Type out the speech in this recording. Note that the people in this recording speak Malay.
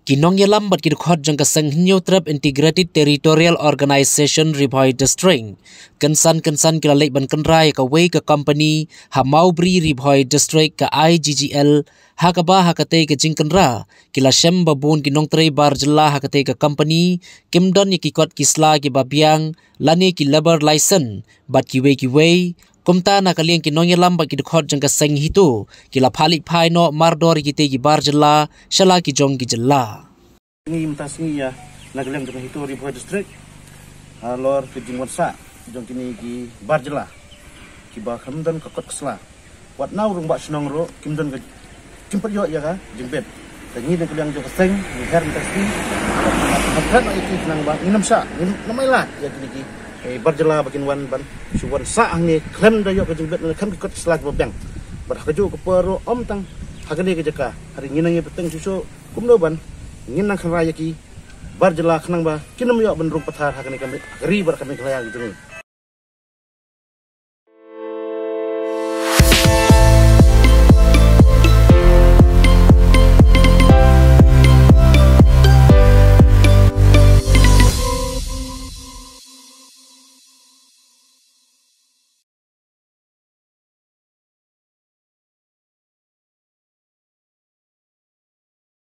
Kinong yalam bat kidkhot jang kasang hinyo trap integrated territorial organization Ribhoi district kensan kilalek ban kenrai ka wei ka company hamau bri Ribhoi district ka IGGL hakaba hakate ka jingkenra kila shem babun kinong trei bar jela hakate ka company kimdon yakikot kisla ki babiang lani ki labor license bat ki wei kumta na kaliang kinong yalam bat kidkhot jang kasang hito kila phalik phai no mardor kite ki bar jela shala ki jong ki jela Ini mentasni ya nagaliang jong hito Ribhoi district alor ke jingwansa jong kini ki bar jela ki ba kamdan ka kot kesla wat nau rung ba snong ro kimdan ka kimpat yo ya ka jingbet tangi nagaliang jong kaseng ni her mentasni hat na iki nang ba inam sa namaila ya kini ki bar jela bakin wan ban suwan sa ang ni klem da yo ka jingbet na kan ka kot kesla ba bang bar ka jo ko pero om tang hagane ka jaka hari nginang ye peteng susu kumno ban ingin nak raya ki bar jela kenang ba kinam yo benrung pathar hakane kami ri bar kami kaya gitu ni